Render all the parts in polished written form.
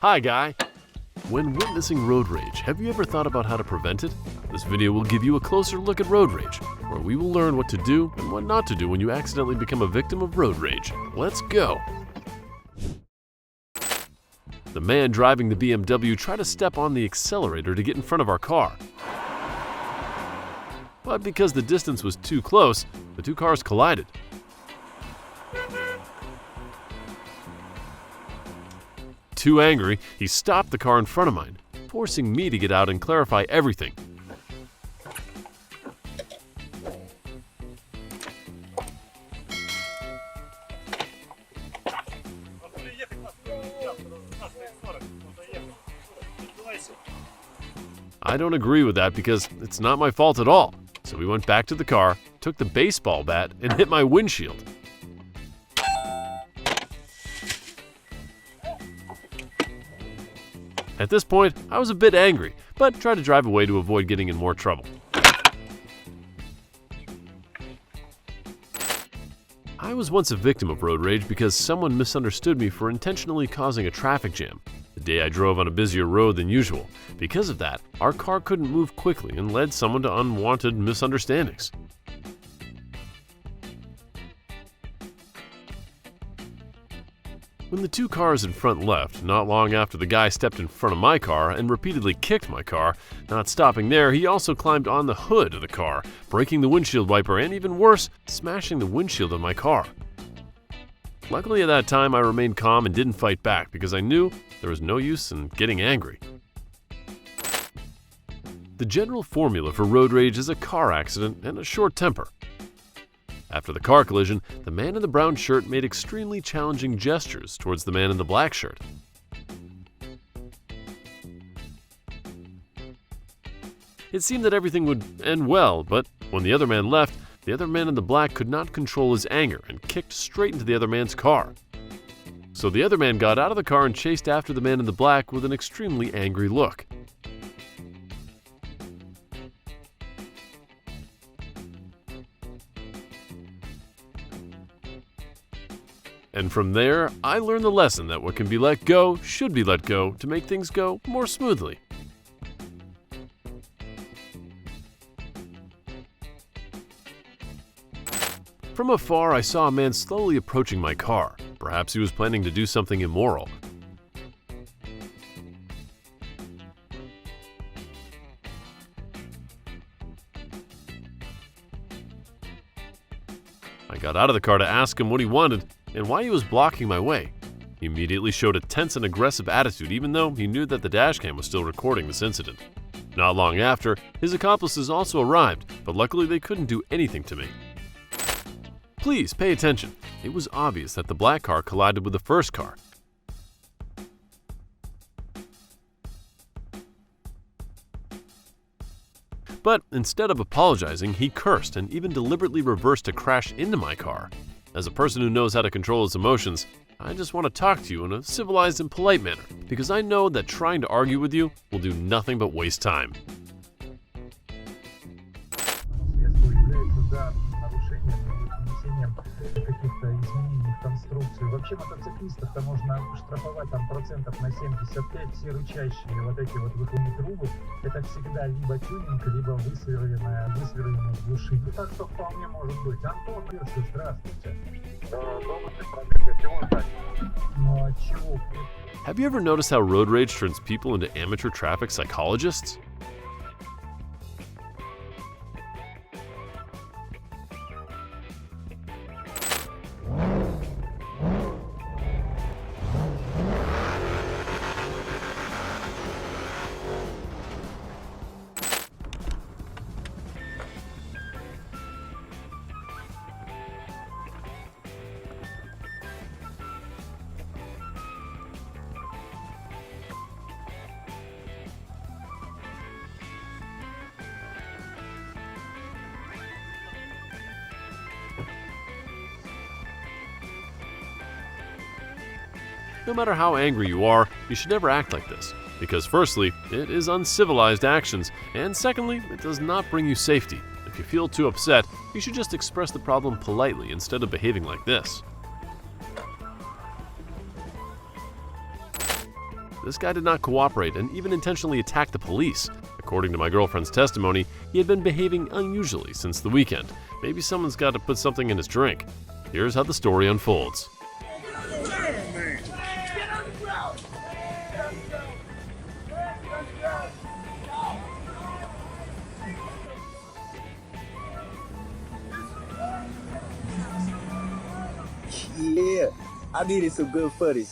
Hi, guy. When witnessing road rage, have you ever thought about how to prevent it? This video will give you a closer look at road rage, where we will learn what to do and what not to do when you accidentally become a victim of road rage. Let's go! The man driving the BMW tried to step on the accelerator to get in front of our car. But because the distance was too close, the two cars collided. Too angry, he stopped the car in front of mine, forcing me to get out and clarify everything. I don't agree with that because it's not my fault at all. So we went back to the car, took the baseball bat, and hit my windshield. At this point, I was a bit angry, but tried to drive away to avoid getting in more trouble. I was once a victim of road rage because someone misunderstood me for intentionally causing a traffic jam. The day I drove on a busier road than usual. Because of that, our car couldn't move quickly and led someone to unwanted misunderstandings. When the two cars in front left, not long after the guy stepped in front of my car and repeatedly kicked my car, not stopping there, he also climbed on the hood of the car, breaking the windshield wiper and, even worse, smashing the windshield of my car. Luckily at that time I remained calm and didn't fight back because I knew there was no use in getting angry. The general formula for road rage is a car accident and a short temper. After the car collision, the man in the brown shirt made extremely challenging gestures towards the man in the black shirt. It seemed that everything would end well, but when the other man left, the other man in the black could not control his anger and kicked straight into the other man's car. So the other man got out of the car and chased after the man in the black with an extremely angry look. And from there, I learned the lesson that what can be let go should be let go to make things go more smoothly. From afar, I saw a man slowly approaching my car. Perhaps he was planning to do something immoral. I got out of the car to ask him what he wanted and why he was blocking my way. He immediately showed a tense and aggressive attitude even though he knew that the dashcam was still recording this incident. Not long after, his accomplices also arrived, but luckily they couldn't do anything to me. Please pay attention. It was obvious that the black car collided with the first car. But instead of apologizing, he cursed and even deliberately reversed to crash into my car. As a person who knows how to control his emotions, I just want to talk to you in a civilized and polite manner, because I know that trying to argue with you will do nothing but waste time. Вообще мотоциклистов-то можно штрафовать там процентов на 75, все рычащие вот эти вот выхлопные трубы, это всегда либо тюнинг, либо высверленная глушитель. Ну так что вполне может быть. Антон, Персу, здравствуйте. Ну а чего? Have you ever noticed how road rage turns people into amateur traffic psychologists? No matter how angry you are, you should never act like this, because firstly, it is uncivilized actions, and secondly, it does not bring you safety. If you feel too upset, you should just express the problem politely instead of behaving like this. this guy did not cooperate and even intentionally attacked the police. According to my girlfriend's testimony, he had been behaving unusually since the weekend. Maybe someone's got to put something in his drink. Here's how the story unfolds. Yeah, I needed some good footage.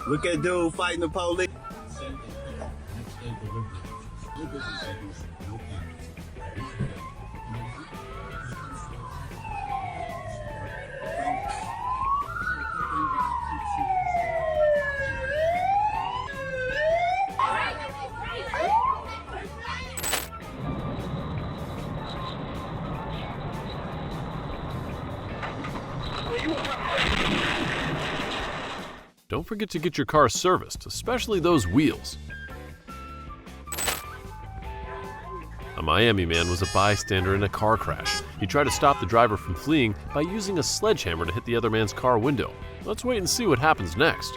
Look at dude fighting the police. Don't forget to get your car serviced, especially those wheels. A Miami man was a bystander in a car crash. He tried to stop the driver from fleeing by using a sledgehammer to hit the other man's car window. Let's wait and see what happens next.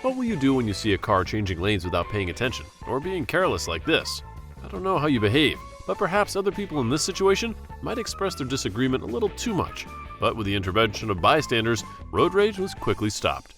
What will you do when you see a car changing lanes without paying attention, or being careless like this? I don't know how you behave, but perhaps other people in this situation might express their disagreement a little too much. But with the intervention of bystanders, road rage was quickly stopped.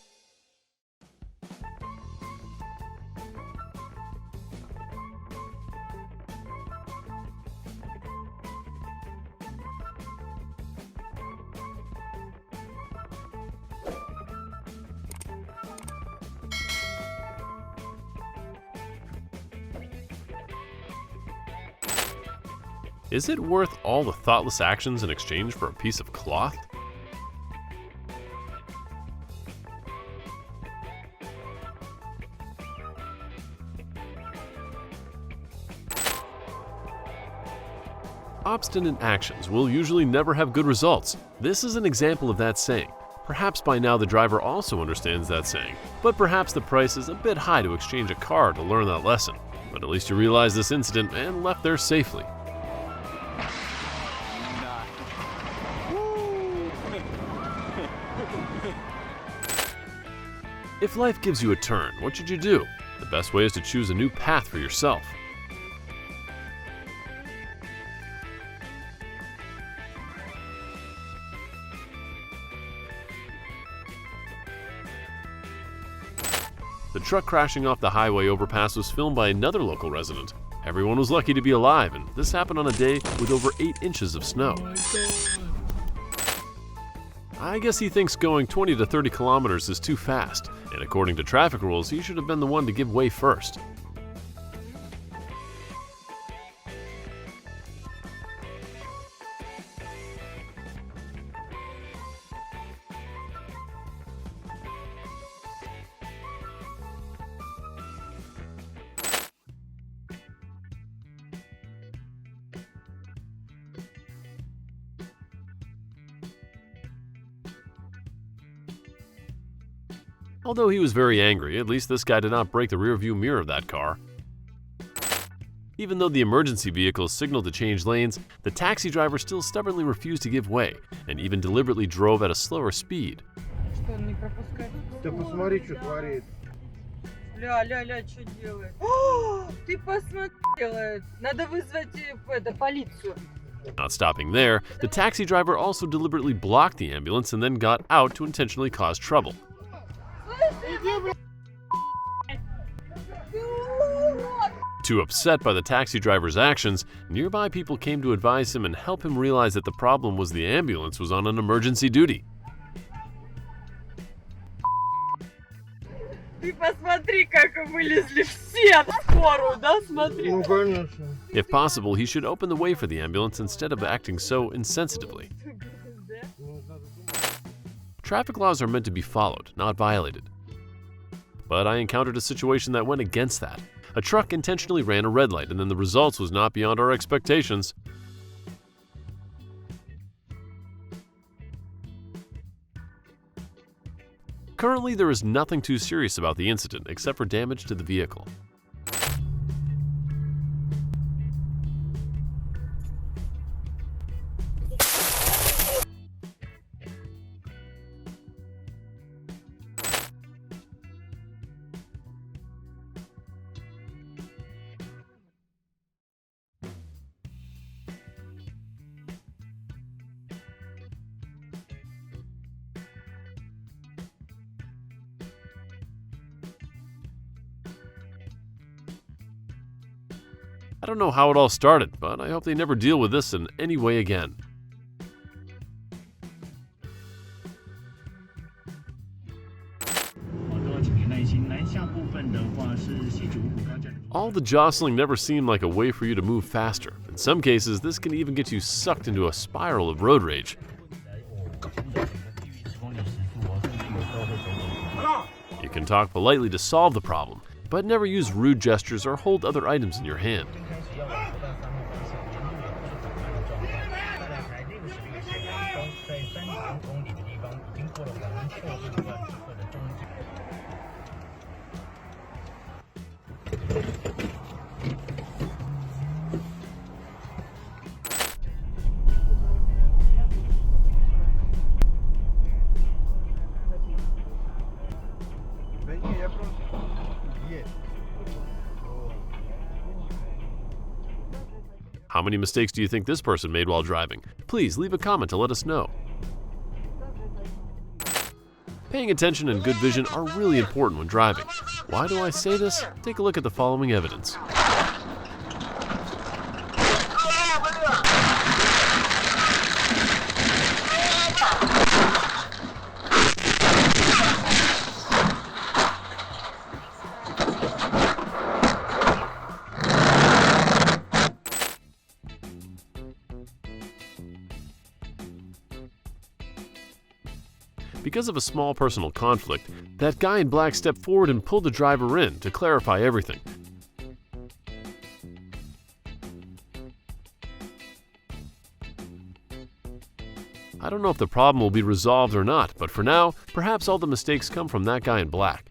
Is it worth all the thoughtless actions in exchange for a piece of cloth? Obstinate actions will usually never have good results. This is an example of that saying. Perhaps by now the driver also understands that saying, but perhaps the price is a bit high to exchange a car to learn that lesson. But at least you realize this incident and left there safely. If life gives you a turn, what should you do? The best way is to choose a new path for yourself. The truck crashing off the highway overpass was filmed by another local resident. Everyone was lucky to be alive, and this happened on a day with over 8 inches of snow. I guess he thinks going 20 to 30 kilometers is too fast, and according to traffic rules, he should have been the one to give way first. Although he was very angry, at least this guy did not break the rearview mirror of that car. Even though the emergency vehicle signaled to change lanes, the taxi driver still stubbornly refused to give way and even deliberately drove at a slower speed. Да посмотри, что творит. Ля, что делает? Ты посмотри, делает. Надо вызвать полицию. Not stopping there, the taxi driver also deliberately blocked the ambulance and then got out to intentionally cause trouble. Too upset by the taxi driver's actions, nearby people came to advise him and help him realize that the problem was the ambulance was on an emergency duty. Ты посмотри, как вылезли все в скорую, да, смотри. Ну, конечно. If possible, he should open the way for the ambulance instead of acting so insensitively. Traffic laws are meant to be followed, not violated. But I encountered a situation that went against that. A truck intentionally ran a red light, and then the results was not beyond our expectations. Currently, there is nothing too serious about the incident except for damage to the vehicle. I don't know how it all started, but I hope they never deal with this in any way again. All the jostling never seemed like a way for you to move faster. In some cases, this can even get you sucked into a spiral of road rage. You can talk politely to solve the problem, but never use rude gestures or hold other items in your hand. How many mistakes do you think this person made while driving? Please leave a comment to let us know. Paying attention and good vision are really important when driving. Why do I say this? Take a look at the following evidence. Because of a small personal conflict, that guy in black stepped forward and pulled the driver in to clarify everything. I don't know if the problem will be resolved or not, but for now, perhaps all the mistakes come from that guy in black.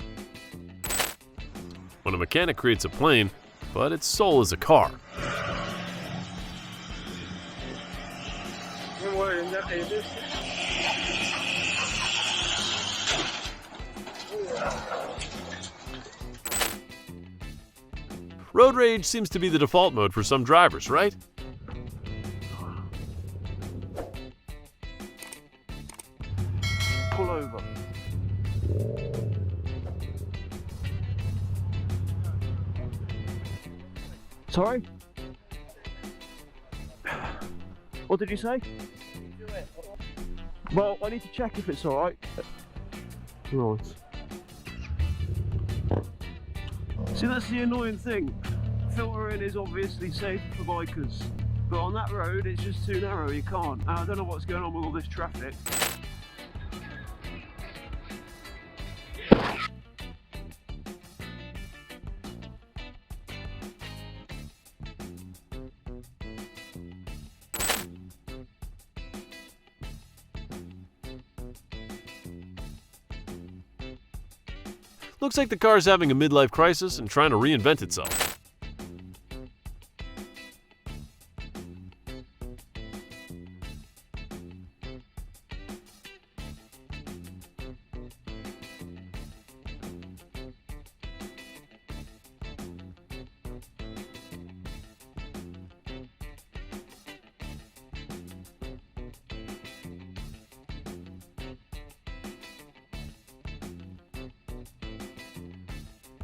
When a mechanic creates a plane, but its soul is a car. Road rage seems to be the default mode for some drivers, right? Pull over. Sorry? What did you say? Well, I need to check if it's alright. Right. See, that's the annoying thing. Filtering is obviously safe for bikers, but on that road it's just too narrow, you can't. And I don't know what's going on with all this traffic. Looks like the car's having a midlife crisis and trying to reinvent itself.